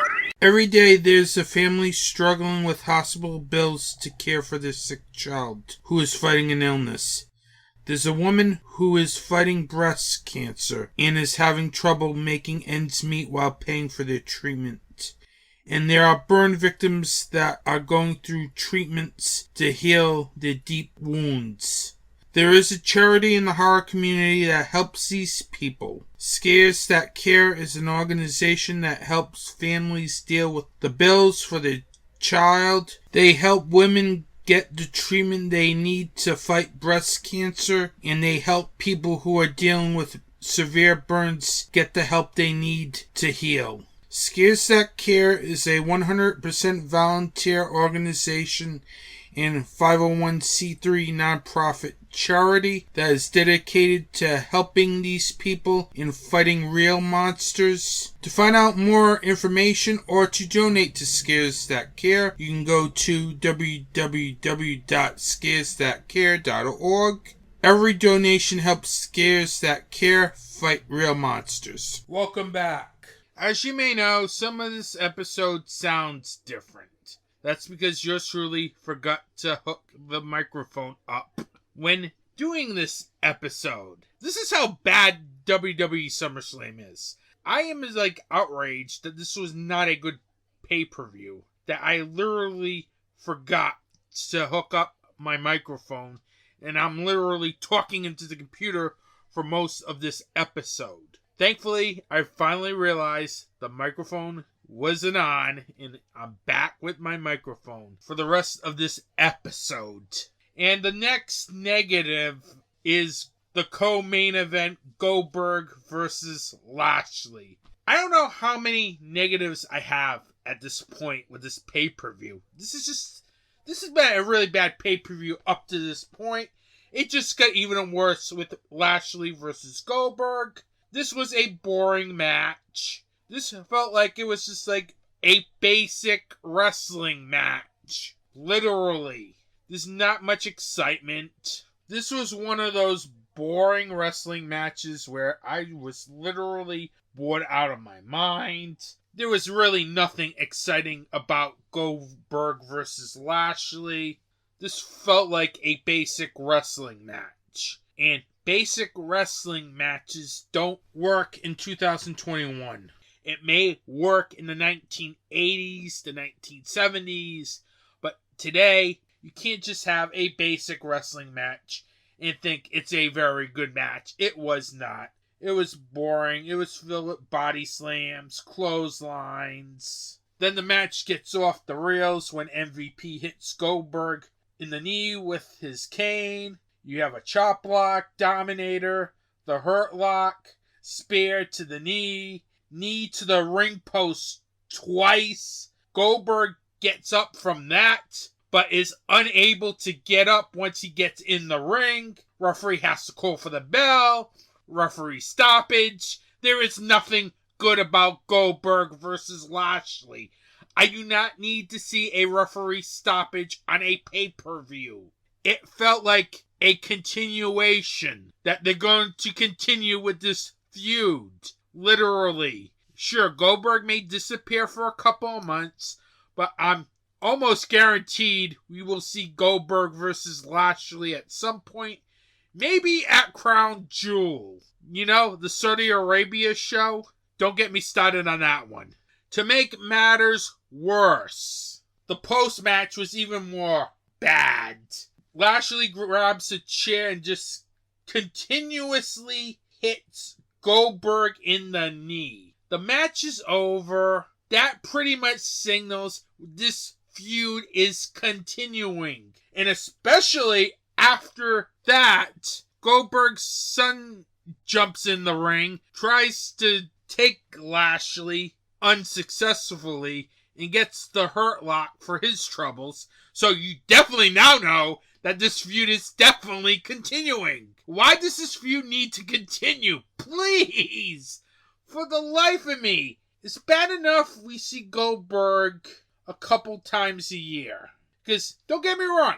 Every day there's a family struggling with hospital bills to care for their sick child who is fighting an illness. There's a woman who is fighting breast cancer and is having trouble making ends meet while paying for their treatment. And there are burn victims that are going through treatments to heal their deep wounds. There is a charity in the horror community that helps these people. Scares That Care is an organization that helps families deal with the bills for their child. They help women get the treatment they need to fight breast cancer, and they help people who are dealing with severe burns get the help they need to heal. Scares That Care is a 100% volunteer organization and 501c3 nonprofit charity that is dedicated to helping these people in fighting real monsters. To find out more information or to donate to Scares That Care, you can go to www.scaresthatcare.org. Every donation helps Scares That Care fight real monsters. Welcome back. As you may know, some of this episode sounds different. That's because yours truly forgot to hook the microphone up when doing this episode. This is how bad WWE SummerSlam is. I am outraged that this was not a good pay-per-view, that I literally forgot to hook up my microphone, and I'm literally talking into the computer for most of this episode. Thankfully, I finally realized the microphone wasn't on, and I'm back with my microphone for the rest of this episode. And the next negative is the co-main event, Goldberg versus Lashley. I don't know how many negatives I have at this point with this pay-per-view. This has been a really bad pay-per-view up to this point. It just got even worse with Lashley versus Goldberg. This was a boring match. This felt like it was just like a basic wrestling match. Literally. There's not much excitement. This was one of those boring wrestling matches where I was literally bored out of my mind. There was really nothing exciting about Goldberg versus Lashley. This felt like a basic wrestling match. And basic wrestling matches don't work in 2021. It may work in the 1980s, the 1970s, but today you can't just have a basic wrestling match and think it's a very good match. It was not. It was boring. It was filled with body slams, clotheslines. Then the match gets off the rails when MVP hits Goldberg in the knee with his cane. You have a chop block, dominator, the hurt lock, spear to the knee to the ring post twice. Goldberg gets up from that, but is unable to get up once he gets in the ring. Referee has to call for the bell. Referee stoppage. There is nothing good about Goldberg versus Lashley. I do not need to see a referee stoppage on a pay-per-view. It felt like a continuation, that they're going to continue with this feud. Literally. Sure, Goldberg may disappear for a couple of months, but I'm almost guaranteed we will see Goldberg versus Lashley at some point. Maybe at Crown Jewel. You know, the Saudi Arabia show? Don't get me started on that one. To make matters worse, the post-match was even more bad. Lashley grabs a chair and just continuously hits Goldberg in the knee. The match is over. That pretty much signals this feud is continuing. And especially after that, Goldberg's son jumps in the ring, tries to take Lashley unsuccessfully, and gets the hurt lock for his troubles. So you definitely now know that this feud is definitely continuing. Why does this feud need to continue? Please! For the life of me. It's bad enough we see Goldberg a couple times a year. Because, don't get me wrong,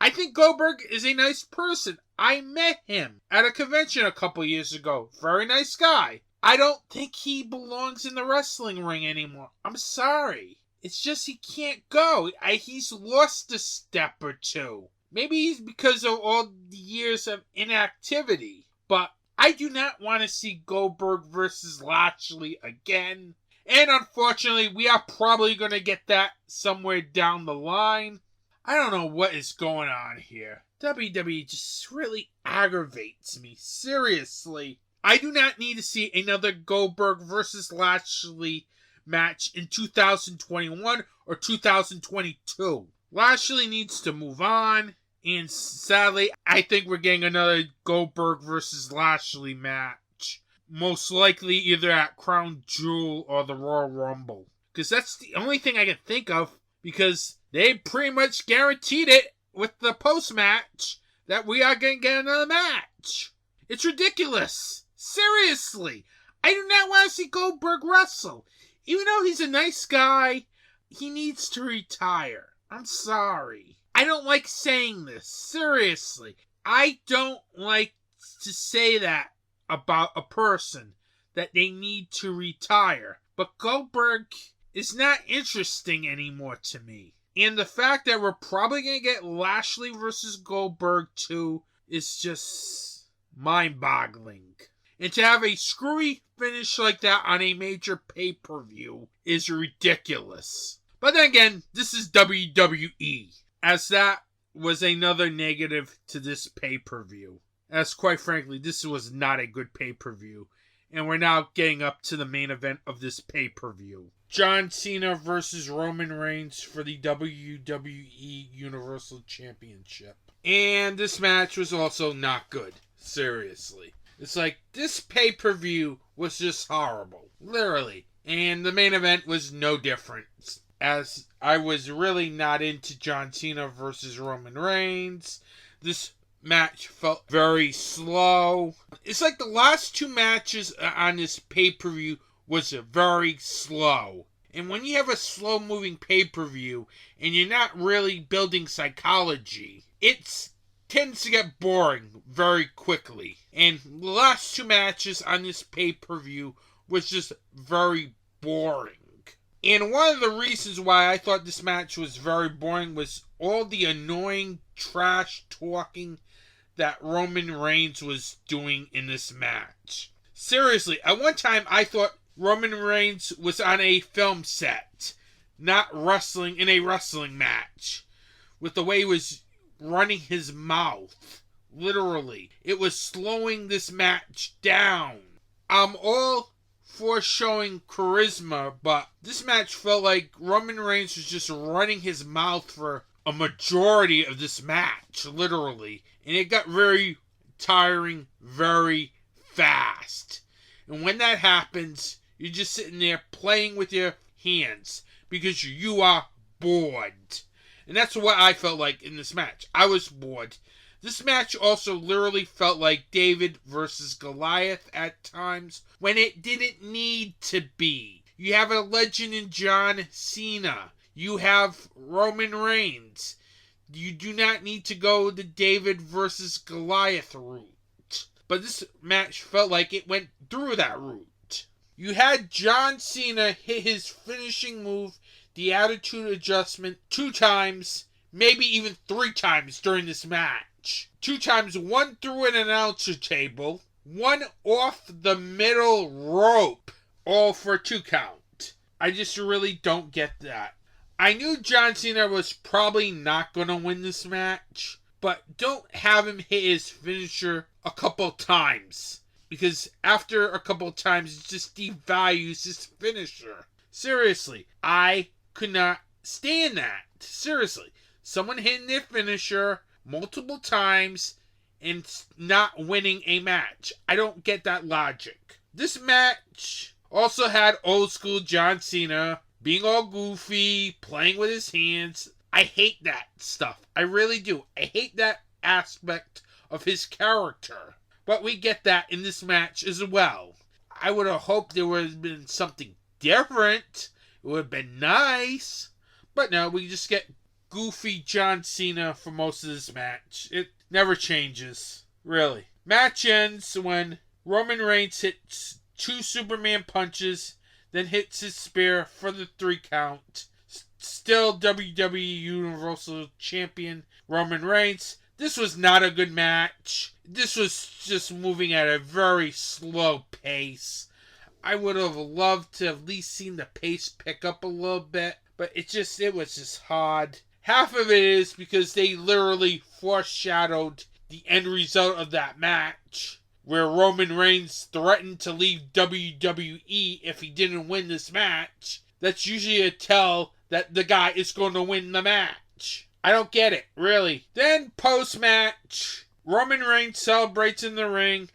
I think Goldberg is a nice person. I met him at a convention a couple years ago. Very nice guy. I don't think he belongs in the wrestling ring anymore. I'm sorry. It's just he can't go. He's lost a step or two. Maybe it's because of all the years of inactivity. But I do not want to see Goldberg versus Lashley again. And unfortunately, we are probably going to get that somewhere down the line. I don't know what is going on here. WWE just really aggravates me. Seriously. I do not need to see another Goldberg versus Lashley match in 2021 or 2022. Lashley needs to move on. And sadly, I think we're getting another Goldberg versus Lashley match. Most likely either at Crown Jewel or the Royal Rumble. Because that's the only thing I can think of. Because they pretty much guaranteed it with the post-match that we are going to get another match. It's ridiculous. Seriously. I do not want to see Goldberg wrestle. Even though he's a nice guy, he needs to retire. I'm sorry. I don't like saying this. Seriously. I don't like to say that about a person, that they need to retire. But Goldberg is not interesting anymore to me. And the fact that we're probably going to get Lashley versus Goldberg too is just mind-boggling. And to have a screwy finish like that on a major pay-per-view is ridiculous. But then again, this is WWE, as that was another negative to this pay-per-view. As quite frankly, this was not a good pay-per-view. And we're now getting up to the main event of this pay-per-view. John Cena versus Roman Reigns for the WWE Universal Championship. And this match was also not good. Seriously. It's like, this pay-per-view was just horrible. Literally. And the main event was no different. As I was really not into John Cena versus Roman Reigns. This match felt very slow. It's like the last two matches on this pay-per-view was very slow. And when you have a slow-moving pay-per-view and you're not really building psychology, it tends to get boring very quickly. And the last two matches on this pay-per-view was just very boring. And one of the reasons why I thought this match was very boring was all the annoying trash talking that Roman Reigns was doing in this match. Seriously, at one time I thought Roman Reigns was on a film set, not wrestling in a wrestling match, with the way he was running his mouth. Literally. It was slowing this match down. I'm all for showing charisma, but this match felt like Roman Reigns was just running his mouth for a majority of this match, literally. And it got very tiring very fast. And when that happens, you're just sitting there playing with your hands because you are bored. And that's what I felt like in this match. I was bored. This match also literally felt like David versus Goliath at times when it didn't need to be. You have a legend in John Cena. You have Roman Reigns. You do not need to go the David versus Goliath route. But this match felt like it went through that route. You had John Cena hit his finishing move, the Attitude Adjustment, 2 times, maybe even 3 times during this match. 2 times, one through an announcer table, one off the middle rope, all for a 2 count. I just really don't get that. I knew John Cena was probably not going to win this match, but don't have him hit his finisher a couple times. Because after a couple times, it just devalues his finisher. Seriously, I could not stand that. Seriously. Someone hitting their finisher multiple times and not winning a match. I don't get that logic. This match also had old school John Cena being all goofy, playing with his hands. I hate that stuff. I really do. I hate that aspect of his character. But we get that in this match as well. I would have hoped there would have been something different. It would have been nice. But no, we just get goofy John Cena for most of this match. It never changes. Really. Match ends when Roman Reigns hits 2 Superman punches, then hits his spear for the 3 count. Still WWE Universal Champion Roman Reigns. This was not a good match. This was just moving at a very slow pace. I would have loved to at least seen the pace pick up a little bit, but it was just hard. Half of it is because they literally foreshadowed the end result of that match, where Roman Reigns threatened to leave WWE if he didn't win this match. That's usually a tell that the guy is going to win the match. I don't get it, really. Then, post-match, Roman Reigns celebrates in the ring,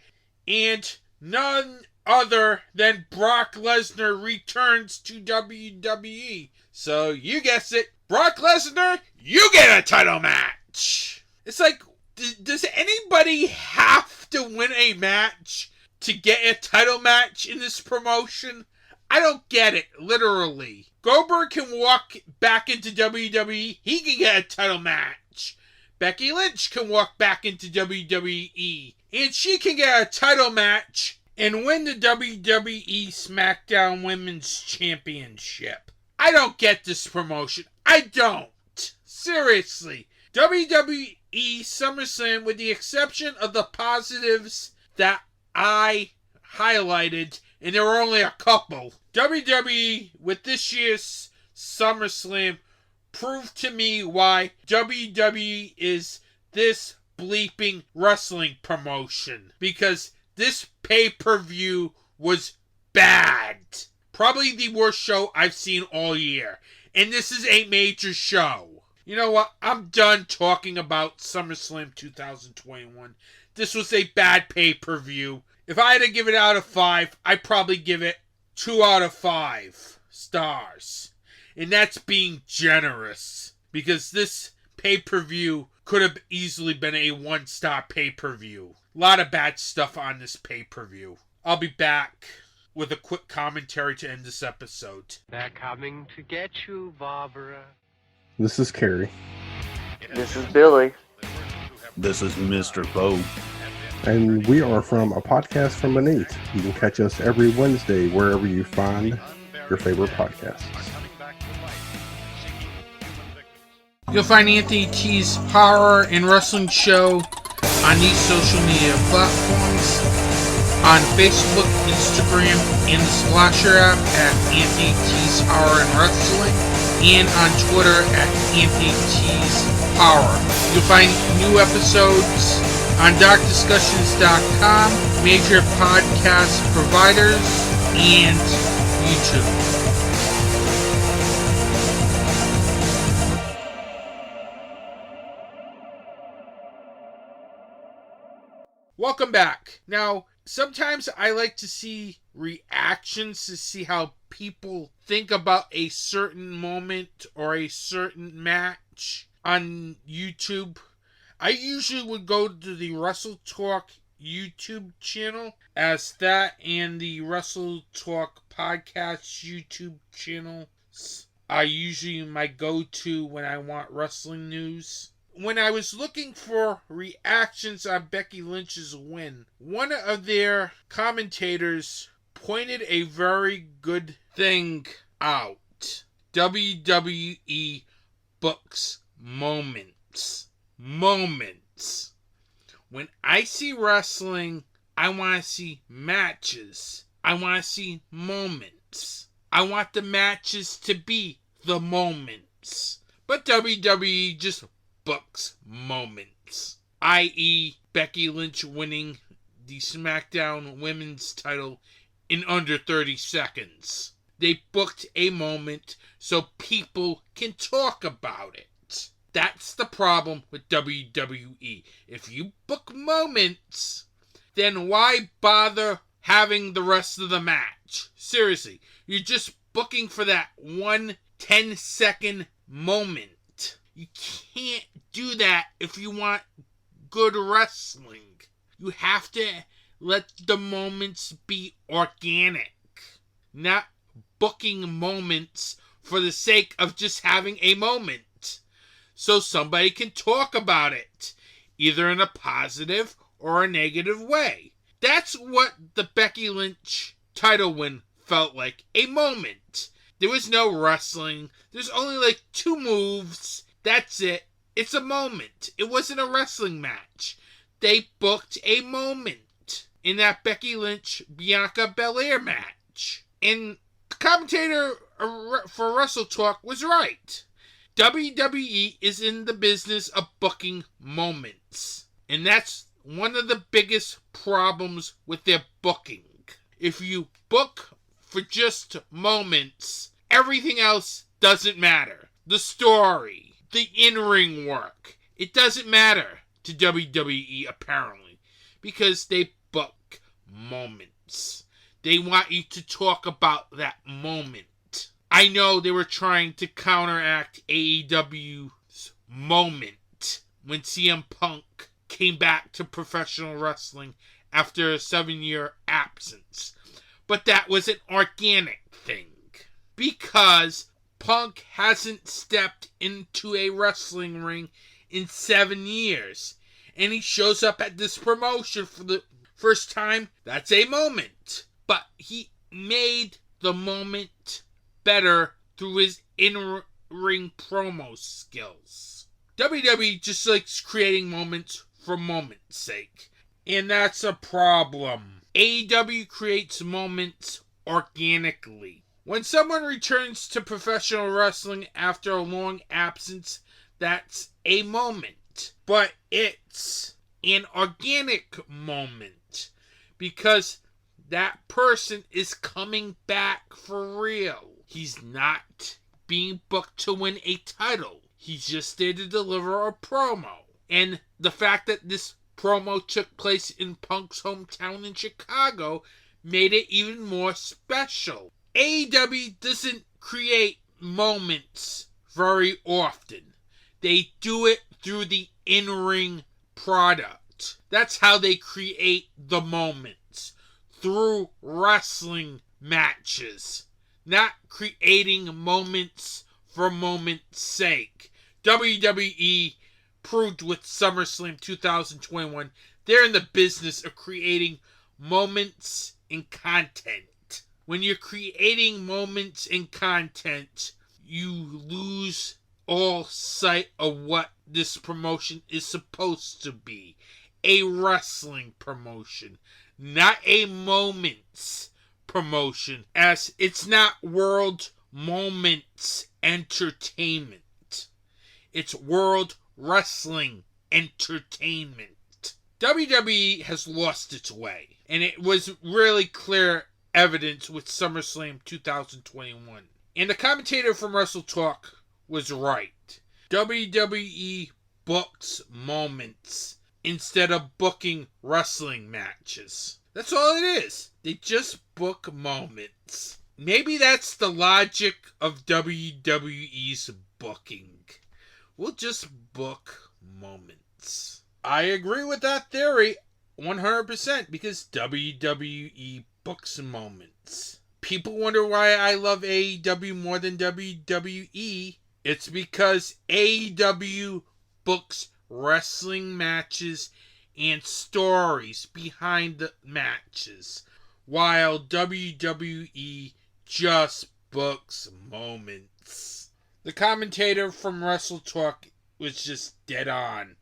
and none other than Brock Lesnar returns to WWE. So, you guessed it, Brock Lesnar, you get a title match! It's like, does anybody have to win a match to get a title match in this promotion? I don't get it, literally. Goldberg can walk back into WWE. He can get a title match. Becky Lynch can walk back into WWE. And she can get a title match and win the WWE SmackDown Women's Championship. I don't get this promotion. I don't. Seriously. WWE SummerSlam, with the exception of the positives that I highlighted, and there were only a couple, WWE, with this year's SummerSlam, proved to me why WWE is this bleeping wrestling promotion. Because this pay-per-view was bad. Probably the worst show I've seen all year. And this is a major show. You know what? I'm done talking about SummerSlam 2021. This was a bad pay-per-view. If I had to give it out of 5, I'd probably give it 2 out of 5 stars. And that's being generous. Because this pay-per-view could have easily been a 1-star pay-per-view. A lot of bad stuff on this pay-per-view. I'll be back with a quick commentary to end this episode. They're coming to get you, Barbara. This is Carrie. This is Billy. This is Mr. Bo. And we are from A Podcast from Beneath. You can catch us every Wednesday wherever you find your favorite podcasts. You'll find Anthony T's horror and wrestling show on these social media platforms. On Facebook, Instagram, and the Splasher app at Anthony T's Horror and Wrestling. And on Twitter at Anthony T's Horror. You'll find new episodes on darkdiscussions.com, major podcast providers, and YouTube. Welcome back. Now, sometimes I like to see reactions to see how people think about a certain moment or a certain match on YouTube. I usually would go to the Wrestle Talk YouTube channel, as that and the Wrestle Talk podcast YouTube channels are usually my go-to when I want wrestling news. When I was looking for reactions on Becky Lynch's win, one of their commentators pointed a very good thing out. WWE books moments. Moments. When I see wrestling, I want to see matches. I want to see moments. I want the matches to be the moments. But WWE just books moments, i.e. Becky Lynch winning the SmackDown Women's title in under 30 seconds. They booked a moment so people can talk about it. That's the problem with WWE. If you book moments, then why bother having the rest of the match? Seriously, you're just booking for that 1 10-second moment. You can't do that if you want good wrestling. You have to let the moments be organic. Not booking moments for the sake of just having a moment. So somebody can talk about it. Either in a positive or a negative way. That's what the Becky Lynch title win felt like. A moment. There was no wrestling. There's only like 2 moves. That's it. It's a moment. It wasn't a wrestling match. They booked a moment in that Becky Lynch-Bianca Belair match. And the commentator for Wrestle Talk was right. WWE is in the business of booking moments. And that's one of the biggest problems with their booking. If you book for just moments, everything else doesn't matter. The story, the in-ring work, it doesn't matter to WWE apparently, because they book moments. They want you to talk about that moment. I know they were trying to counteract AEW's moment when CM Punk came back to professional wrestling after a 7-year absence. But that was an organic thing. Because Punk hasn't stepped into a wrestling ring in 7 years. And he shows up at this promotion for the first time. That's a moment. But he made the moment better through his in-ring promo skills. WWE just likes creating moments for moment's sake. And that's a problem. AEW creates moments organically. When someone returns to professional wrestling after a long absence, that's a moment. But it's an organic moment because that person is coming back for real. He's not being booked to win a title. He's just there to deliver a promo. And the fact that this promo took place in Punk's hometown in Chicago made it even more special. AEW doesn't create moments very often. They do it through the in-ring product. That's how they create the moments. Through wrestling matches. Not creating moments for moment's sake. WWE proved with SummerSlam 2021 they're in the business of creating moments in content. When you're creating moments in content, you lose all sight of what this promotion is supposed to be. A wrestling promotion, not a moments promotion, as it's not World Moments Entertainment. It's World Wrestling Entertainment. WWE has lost its way, and it was really clear evidence with SummerSlam 2021. And the commentator from Wrestle Talk was right. WWE books moments instead of booking wrestling matches. That's all it is. They just book moments. Maybe that's the logic of WWE's booking. We'll just book moments. I agree with that theory 100% because WWE books moments. People wonder why I love AEW more than WWE. It's because AEW books wrestling matches and stories behind the matches, while WWE just books moments. The commentator from Wrestle Talk was just dead on,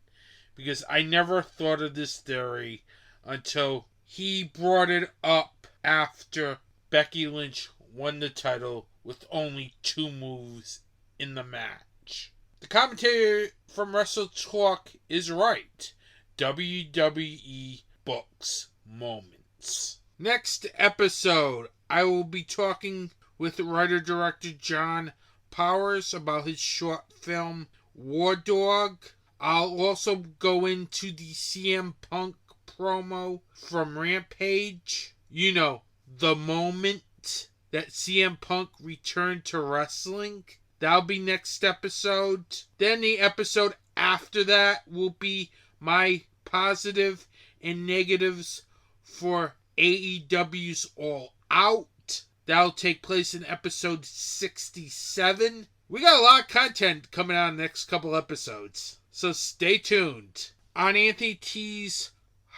because I never thought of this theory until he brought it up after Becky Lynch won the title with only 2 moves in the match. The commentator from Wrestle Talk is right. WWE books moments. Next episode, I will be talking with writer-director John Powers about his short film War Dog. I'll also go into the CM Punk promo from Rampage. You know, the moment that CM Punk returned to wrestling. That'll be next episode. Then the episode after that will be my positive and negatives for AEW's All Out. That'll take place in episode 67. We got a lot of content coming out in the next couple episodes, so stay tuned. On Anthony T's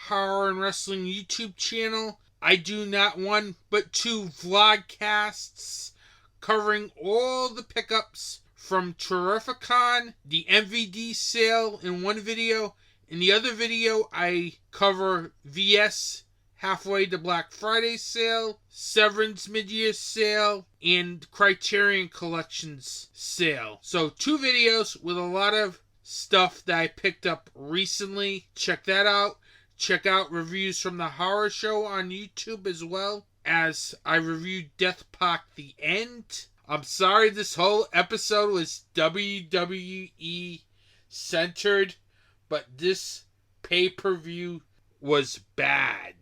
Horror and Wrestling YouTube channel, I do not 1 but 2 vlogcasts covering all the pickups from Terrificon, the MVD sale in one video. In the other video, I cover VS Halfway to Black Friday sale, Severance mid-year sale, and Criterion Collections sale. So 2 videos with a lot of stuff that I picked up recently. Check that out. Check out reviews from the Horror Show on YouTube as well, as I reviewed Death Pac The End. I'm sorry this whole episode was WWE centered, but this pay-per-view was bad.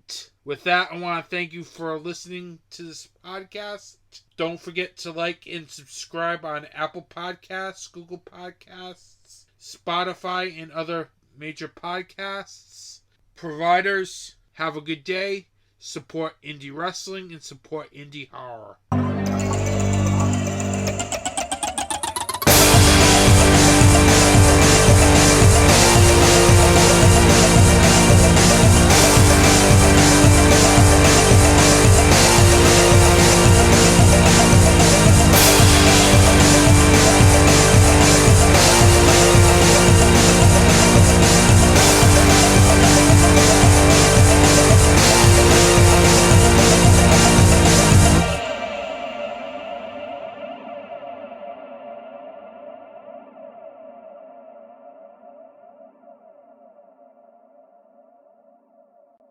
With that, I want to thank you for listening to this podcast. Don't forget to like and subscribe on Apple Podcasts, Google Podcasts, Spotify, and other major podcasts providers. Have a good day. Support indie wrestling and support indie horror.